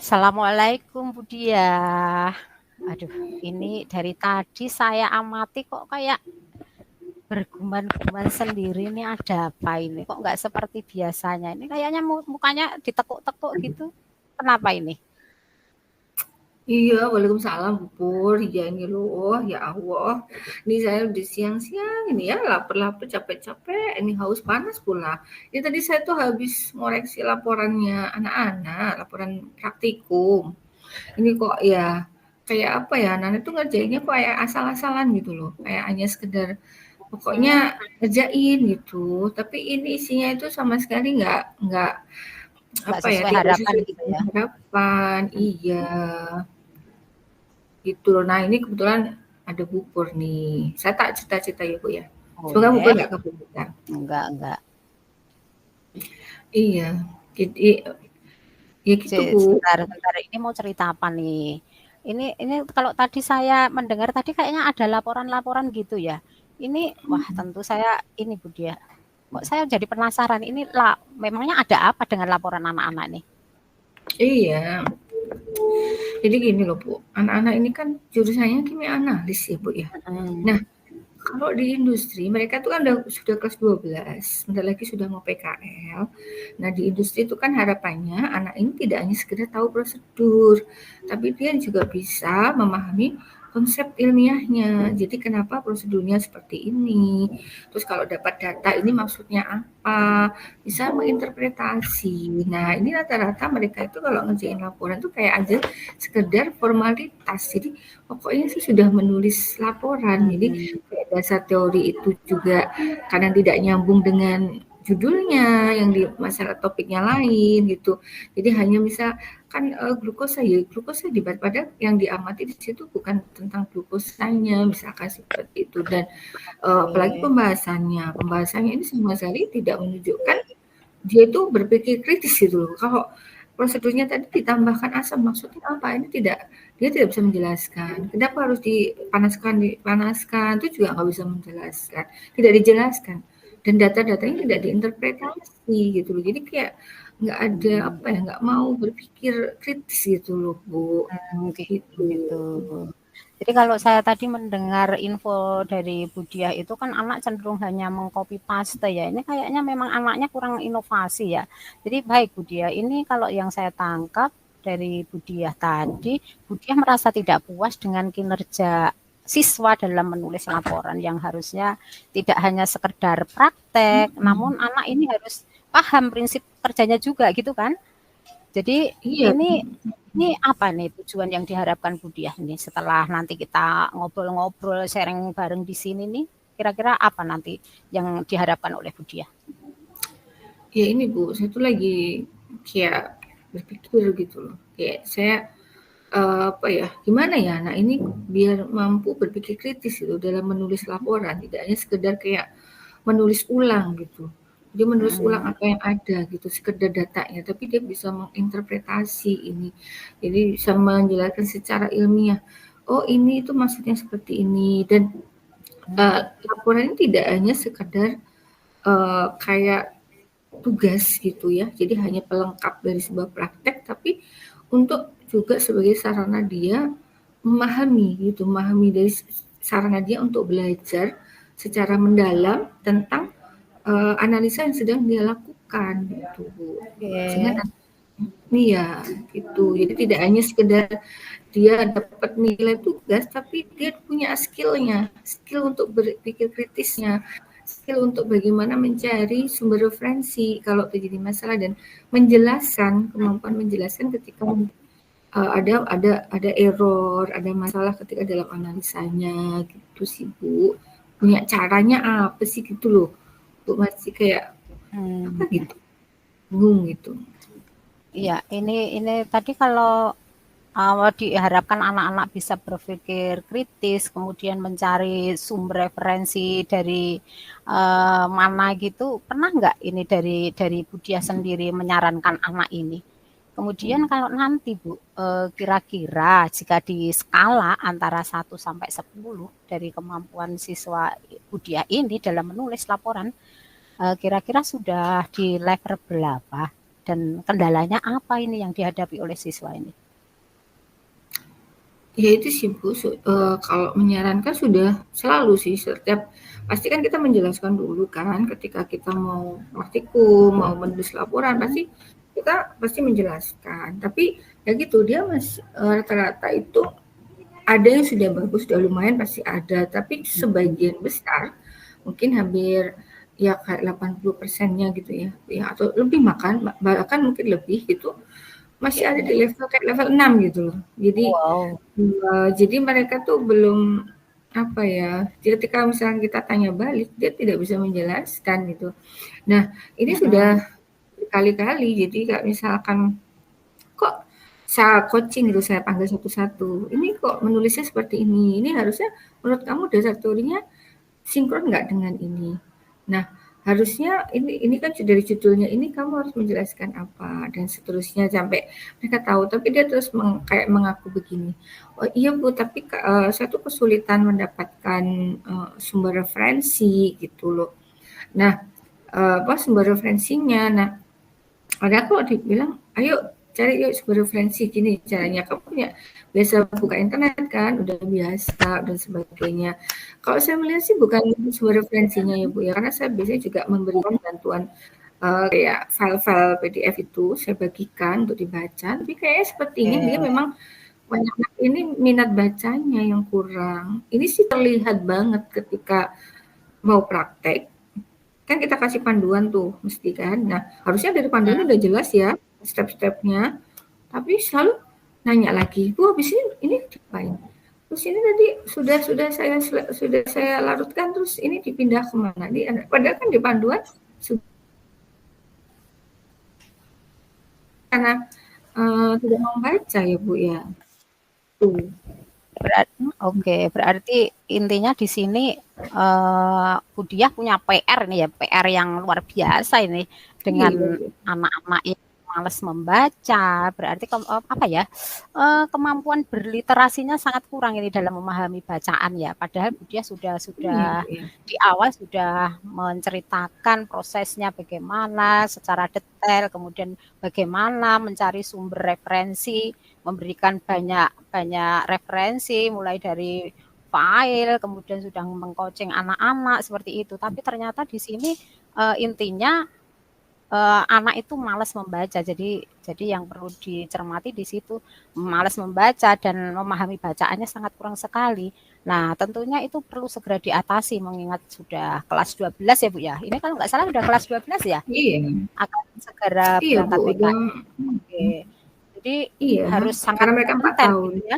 Assalamualaikum Bu Diah. Aduh, ini dari tadi saya amati kok kayak bergumam-gumam sendiri, ini ada apa ini? Kok nggak seperti biasanya? Ini kayaknya mukanya ditekuk-tekuk gitu. Kenapa ini? Iya, waalaikumsalam Bu Pur. Ya ini loh, ya Allah. Ini saya udah siang-siang ini ya, lapar-lapar, capek-capek, ini haus panas pula. Ini tadi saya tuh habis ngoreksi laporannya anak-anak, laporan praktikum. Ini kok ya, kayak apa ya, anak tuh ngerjainnya kok kayak asal-asalan gitu loh. Kayak hanya sekedar pokoknya Hmm, ngerjain gitu. Tapi ini isinya itu sama sekali nggak nggak apa ya, sesuai tidak harapan sesuai gitu dengan ya? harapan. Iya. Gitu loh. Nah, ini kebetulan ada bubur nih. Saya tak cita-cita ya, Bu, ya. Semoga bubur Boleh. nggak kebanyakan. Enggak. Iya, jadi ya gitu, Bu. Sebentar. Ini mau cerita apa nih? Ini kalau tadi saya mendengar tadi kayaknya ada laporan-laporan gitu ya. Ini wah tentu saya ini Bu Diah. Kok saya jadi penasaran ini lah memangnya ada apa dengan laporan anak-anak nih? Iya, jadi gini loh, Bu. Anak-anak ini kan jurusannya kimia analis ya, Bu, ya. Mhm. Nah, kalau di industri mereka tuh kan sudah kelas 12, bentar lagi sudah mau PKL. Nah, di industri itu kan harapannya anak ini tidak hanya sekedar tahu prosedur, tapi dia juga bisa memahami konsep ilmiahnya. Jadi kenapa prosedurnya seperti ini? Terus kalau dapat data ini maksudnya apa? Bisa menginterpretasi. Nah, ini rata-rata mereka itu kalau ngerjain laporan tuh kayak aja sekedar formalitas. Jadi pokoknya sih sudah menulis laporan. Jadi Mmm, kayak dasar teori itu juga kadang tidak nyambung dengan judulnya yang di masalah topiknya lain gitu. Jadi hanya misal kan glukosa ya glukosa padahal yang diamati di situ bukan tentang glukosanya misalkan seperti itu dan apalagi oke. pembahasannya ini sama sekali tidak menunjukkan dia itu berpikir kritis gitu loh. Kalau prosedurnya tadi ditambahkan asam maksudnya apa? Ini dia tidak bisa menjelaskan. Kenapa harus dipanaskan itu juga nggak bisa menjelaskan, tidak dijelaskan. Dan data-datanya tidak diinterpretasi gitu loh. Jadi kayak nggak ada Mmm, apa ya, nggak mau berpikir kritis gitu loh, Bu. gitu Gitu. gitu. Jadi kalau saya tadi mendengar info dari Bu Diah itu kan anak cenderung hanya meng-copy paste ya, ini kayaknya memang anaknya kurang inovasi ya. Jadi baik Bu Diah, ini kalau yang saya tangkap dari Bu Diah tadi, Bu Diah merasa tidak puas dengan kinerja siswa dalam menulis laporan yang harusnya tidak hanya sekedar praktek, namun anak ini harus paham prinsip kerjanya juga gitu kan. Jadi Iya, ini apa nih tujuan yang diharapkan Bu Diah nih setelah nanti kita ngobrol-ngobrol sharing bareng di sini nih, kira-kira apa nanti yang diharapkan oleh Bu Diah? ya ini Bu, saya tuh lagi kayak berpikir gitu loh. Kayak saya apa ya, gimana ya, nah ini biar mampu berpikir kritis gitu dalam menulis laporan, tidak hanya sekedar kayak menulis ulang gitu. Dia menulis ulang Mhm, apa yang ada gitu, sekedar datanya, tapi dia bisa menginterpretasi ini. Jadi bisa menjelaskan secara ilmiah. Oh ini itu maksudnya seperti ini dan laporan ini tidak hanya sekedar kayak tugas gitu ya. Jadi hanya pelengkap dari sebuah praktek, tapi untuk juga sebagai sarana dia memahami gitu, memahami dari sarana dia untuk belajar secara mendalam tentang analisa yang sedang dia lakukan gitu, Bu. Sehingga oke. iya gitu. Jadi tidak hanya sekedar dia dapat nilai tugas, tapi dia punya skill-nya, skill untuk berpikir kritisnya, skill untuk bagaimana mencari sumber referensi kalau terjadi masalah dan menjelaskan, kemampuan menjelaskan ketika ada error, ada masalah ketika dalam analisanya gitu sih Bu. Punya caranya apa sih gitu loh. Bu masih kayak apa Mmm, gitu, bingung gitu. iya ini tadi kalau, diharapkan anak-anak bisa berpikir kritis, kemudian mencari sumber referensi dari, mana gitu, pernah nggak ini dari Bu Diah sendiri menyarankan anak ini? Kemudian kalau nanti Bu, kira-kira jika di skala antara 1 sampai 10 dari kemampuan siswa Bu ini dalam menulis laporan, kira-kira sudah di level berapa? dan kendalanya apa ini yang dihadapi oleh siswa ini? Ya itu sih Bu, kalau menyarankan sudah selalu sih setiap pasti kan kita menjelaskan dulu kan ketika kita mau praktikum, mau menulis laporan kita pasti menjelaskan. Tapi ya gitu dia rata-rata itu ada yang sudah bagus, sudah lumayan pasti ada, tapi sebagian besar mungkin hampir ya kayak 80%-nya gitu ya atau lebih bahkan mungkin lebih gitu masih ada di level kayak level 6 gitu loh. Wow. Jadi mereka tuh belum apa ya, ketika misalnya kita tanya balik, dia tidak bisa menjelaskan gitu. Nah, ini sudah berkali-kali, jadi kayak misalkan, kok saya coaching gitu, saya panggil satu-satu, ini kok menulisnya seperti ini harusnya menurut kamu dasar teorinya sinkron nggak dengan ini? Nah, harusnya ini kan dari judulnya ini kamu harus menjelaskan apa dan seterusnya sampai mereka tahu. Tapi dia terus kayak mengaku begini, oh iya Bu, tapi saya tuh kesulitan mendapatkan sumber referensi gitu loh. Nah, apa sumber referensinya? Nah, ada aku dibilang, ayo cari yuk sumber referensi gini caranya. Kamu punya biasa buka internet kan, udah biasa dan sebagainya. Kalau saya melihat sih bukan sumber referensinya ya Bu ya, karena saya biasanya juga memberikan bantuan kayak file-file PDF itu saya bagikan untuk dibaca, tapi kayaknya sepertinya dia memang banyak ini minat bacanya yang kurang. Ini sih terlihat banget ketika mau praktek, kan kita kasih panduan tuh mesti kan. Nah, harusnya dari panduan udah jelas ya step-stepnya, tapi selalu nanya lagi, Bu habis ini diapain? Terus ini tadi sudah saya larutkan, terus ini dipindah kemana? Padahal kan di panduan karena tidak membaca ya Bu ya. Tuh. Berarti intinya di sini Budiah punya PR nih ya, PR yang luar biasa ini dengan anak-anak yang malas membaca. Berarti apa ya, kemampuan berliterasinya sangat kurang ini dalam memahami bacaan ya. Padahal Budiah sudah di awal sudah menceritakan prosesnya bagaimana secara detail, kemudian bagaimana mencari sumber referensi, memberikan banyak referensi mulai dari file, kemudian sudah mengcoaching anak-anak seperti itu. Tapi ternyata di sini intinya anak itu malas membaca. Jadi yang perlu dicermati di situ, malas membaca dan memahami bacaannya sangat kurang sekali. Nah, tentunya itu perlu segera diatasi mengingat sudah kelas 12 ya Bu ya. Ini kalau nggak salah sudah kelas 12 ya? Iya. Akan segera Iya berangkat Bu, PKL. Oke. Jadi iya, harus sangat karena mereka 4 konten tahun. gitu ya.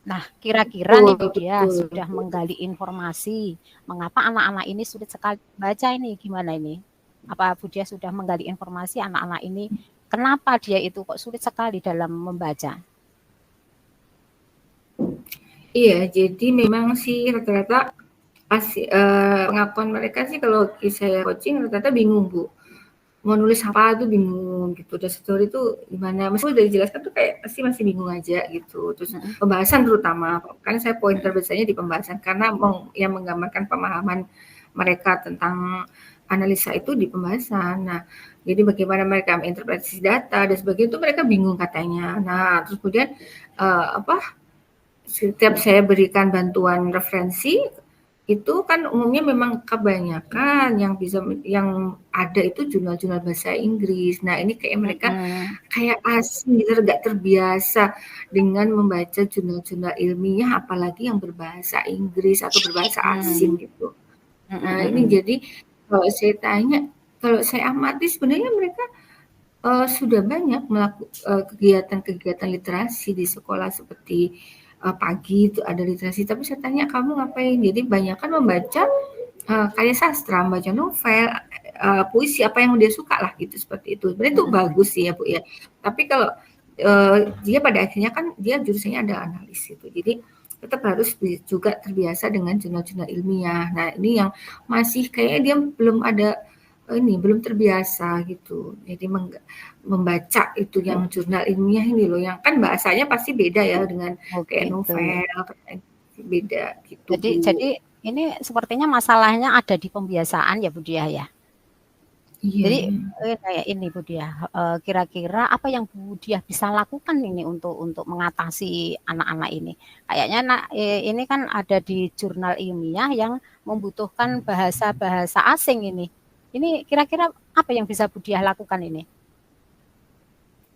Nah, kira-kira nih Bu Dia Betul. sudah menggali informasi, mengapa anak-anak ini sulit sekali baca ini, gimana ini? Apa Bu Dia sudah menggali informasi anak-anak ini, kenapa dia itu kok sulit sekali dalam membaca? Iya, jadi memang sih rata-rata pengakuan mereka sih kalau saya coaching rata-rata bingung Bu. Mau nulis apa tuh bingung gitu. Dan story tuh gimana? Meskipun udah dijelaskan tuh kayak pasti masih bingung aja gitu. Terus pembahasan terutama, kan saya poin terbesarnya di pembahasan karena yang menggambarkan pemahaman mereka tentang analisa itu di pembahasan. Nah, jadi bagaimana mereka menginterpretasi data dan sebagainya itu mereka bingung katanya. Nah, terus kemudian setiap saya berikan bantuan referensi itu kan umumnya memang kebanyakan yang ada itu jurnal-jurnal bahasa Inggris. Nah, ini kayak mereka kayak asing gitu, nggak terbiasa dengan membaca jurnal-jurnal ilmiah apalagi yang berbahasa Inggris atau berbahasa asing gitu. Nah, ini jadi kalau saya tanya, kalau saya amati sebenarnya mereka sudah banyak melakukan kegiatan-kegiatan literasi di sekolah seperti pagi itu ada literasi, tapi saya tanya kamu ngapain? Jadi banyak kan membaca karya sastra, membaca novel, puisi apa yang dia suka lah gitu seperti itu. Sebenarnya itu bagus sih ya Bu ya. Tapi kalau dia pada akhirnya kan dia jurusannya ada analis gitu. Jadi tetap harus juga terbiasa dengan jurnal-jurnal ilmiah. Nah ini yang masih kayaknya dia belum terbiasa gitu. Jadi membaca itu yang jurnal ilmiah ini loh, yang kan bahasanya pasti beda ya dengan kayak novel, beda gitu Bu. Jadi ini sepertinya masalahnya ada di pembiasaan ya Bu Dia ya? Iya Jadi, iya. kayak ini Bu Diah, kira-kira apa yang Bu Diah bisa lakukan ini untuk mengatasi anak-anak ini? Kayaknya ini kan ada di jurnal ilmiah yang membutuhkan bahasa-bahasa asing ini. Ini kira-kira apa yang bisa Bu Diah lakukan ini?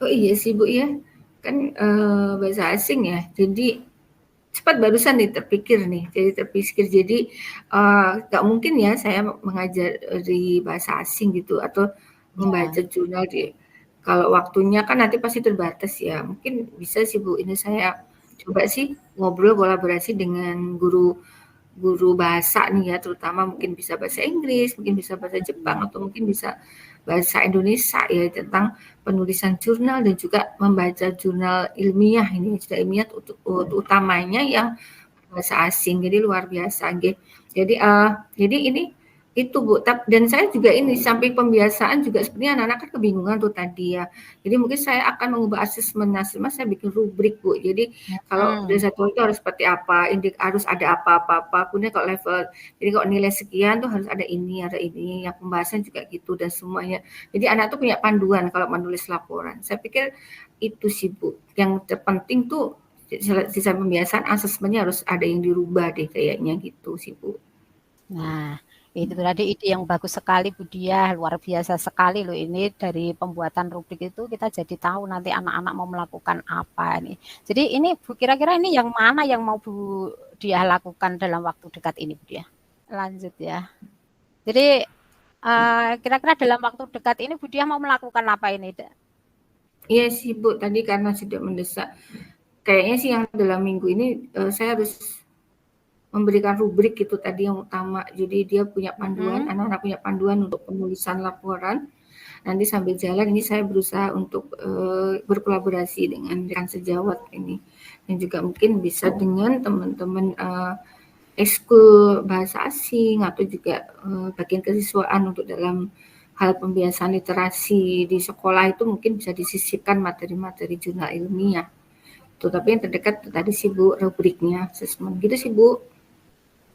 Oh iya sih Bu ya, kan, bahasa asing ya, jadi cepat barusan nih terpikir nih, jadi terpikir. Jadi, nggak mungkin ya saya mengajar di bahasa asing gitu atau Ya, membaca jurnal di kalau waktunya kan nanti pasti terbatas ya. Mungkin bisa sih Bu, ini saya coba sih ngobrol kolaborasi dengan guru guru bahasa nih ya, terutama mungkin bisa bahasa Inggris, mungkin bisa bahasa Jepang, atau mungkin bisa bahasa Indonesia ya tentang penulisan jurnal dan juga membaca jurnal ilmiah ini, jurnal ilmiah utamanya yang bahasa asing, jadi luar biasa nggih. Jadi ini itu Bu, dan saya juga ini samping pembiasaan juga sebenarnya anak-anak kan kebingungan tuh tadi ya. Jadi mungkin saya akan mengubah asesmen saya bikin rubrik Bu. Jadi kalau dari mhm, satu itu harus seperti apa, harus ada apa-apa-apa, kemudian kalau level jadi kalau nilai sekian tuh harus ada ini, yang pembahasan juga gitu dan semuanya. Jadi anak tuh punya panduan kalau menulis laporan. Saya pikir itu sih Bu, yang terpenting tuh sisa pembiasaan asesmennya harus ada yang dirubah deh kayaknya gitu sih Bu. nah, itu tadi ide yang bagus sekali Bu Diah, luar biasa sekali loh ini dari pembuatan rubrik itu kita jadi tahu nanti anak-anak mau melakukan apa nih. Jadi ini Bu kira-kira ini yang mana yang mau Bu Diah lakukan dalam waktu dekat ini Bu Diah? Lanjut ya. Jadi kira-kira dalam waktu dekat ini Bu Diah mau melakukan apa ini? Iya sih Bu, tadi karena sudah mendesak, kayaknya sih yang dalam minggu ini saya harus memberikan rubrik itu tadi yang utama. Jadi dia punya panduan, Mm-mm. anak-anak punya panduan untuk penulisan laporan. Nanti sambil jalan ini saya berusaha untuk berkolaborasi dengan rekan sejawat ini dan juga mungkin bisa dengan teman-teman ekskul bahasa asing atau juga bagian kesiswaan untuk dalam hal pembiasaan literasi di sekolah itu mungkin bisa disisipkan materi-materi jurnal ilmiah. Tuh, tapi yang terdekat tadi sih Bu rubriknya assessment gitu sih Bu.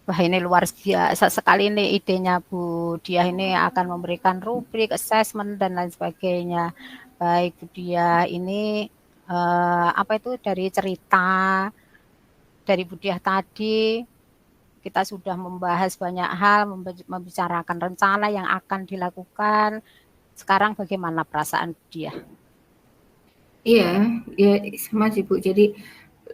Wah ini luar biasa sekali nih idenya Bu Diah ini akan memberikan rubrik, assessment dan lain sebagainya. Baik Bu Diah ini apa itu dari cerita dari Bu Diah tadi kita sudah membahas banyak hal, membicarakan rencana yang akan dilakukan. Sekarang bagaimana perasaan Bu Diah? Iya, ya sama sih Bu. Jadi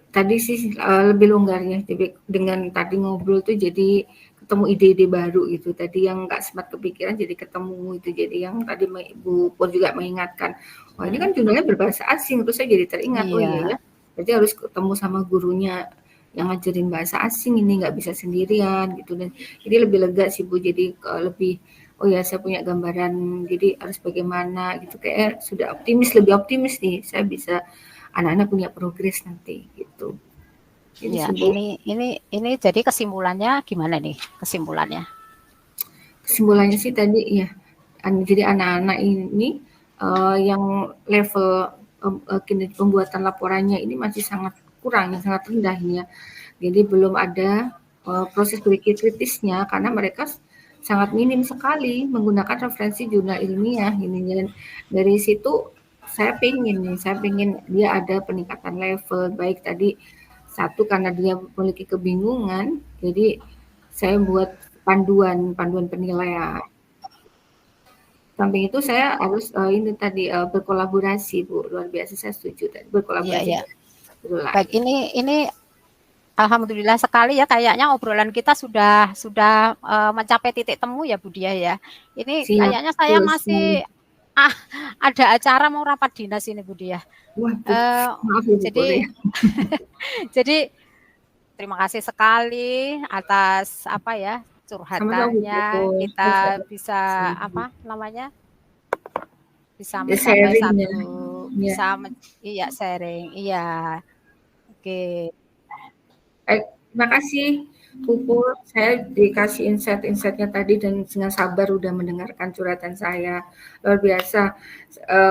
tadi sih lebih longgar ya. Jadi dengan tadi ngobrol tuh jadi ketemu ide-ide baru gitu. Tadi yang nggak sempat kepikiran jadi ketemu itu. Jadi yang tadi Ibu Pur juga mengingatkan, wah ini kan Hmm, jurnalnya berbahasa asing. Terus saya jadi teringat, oh iya ya. iya, Berarti harus ketemu sama gurunya yang ngajarin bahasa asing ini nggak bisa sendirian gitu dan jadi lebih lega sih Bu. Jadi lebih oh ya saya punya gambaran jadi harus bagaimana gitu kayak sudah optimis lebih optimis nih saya bisa anak-anak punya progres nanti gitu. Itu ya sih Bu. ini jadi kesimpulannya gimana nih kesimpulannya? Kesimpulannya sih tadi ya, jadi anak-anak ini yang level pembuatan laporannya ini masih sangat kurang, yang sangat rendah ini ya. Jadi belum ada proses berpikir kritisnya karena mereka sangat minim sekali menggunakan referensi jurnal ilmiah ini. Dan dari situ saya pengen dia ada peningkatan level baik tadi satu karena dia memiliki kebingungan, jadi saya buat panduan penilaian. Samping itu saya harus ini tadi berkolaborasi Bu, luar biasa saya setuju tadi Iya berkolaborasi ya. dengan guru Baik lain. ini alhamdulillah sekali ya kayaknya obrolan kita sudah mencapai titik temu ya Bu Diah ya. Ini Siap, kayaknya saya betul sekali. masih ah, ada acara mau rapat dinas ini Bu Diah. Waduh, Eh, maaf ya Bu Pur jadi ya. jadi terima kasih sekali atas apa ya Sama-sama Bu curhatannya. Pur, Kita bisa apa namanya bisa ya mencapai sharing satu ya. Ya. iya sharing iya oke Baik, terima kasih Pupur. Saya dikasih insight-insightnya tadi dan dengan sabar udah mendengarkan curhatan saya. Luar biasa.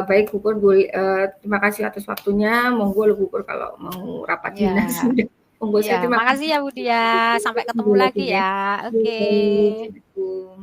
Baik Pupur, terima kasih atas waktunya. Monggo loh Pupur kalau mau rapat iya dinas. Monggo iya saya terima makasih kasih. ya Bu Dia sampai ketemu Sampai lagi lagi ya. ya oke Assalamualaikum.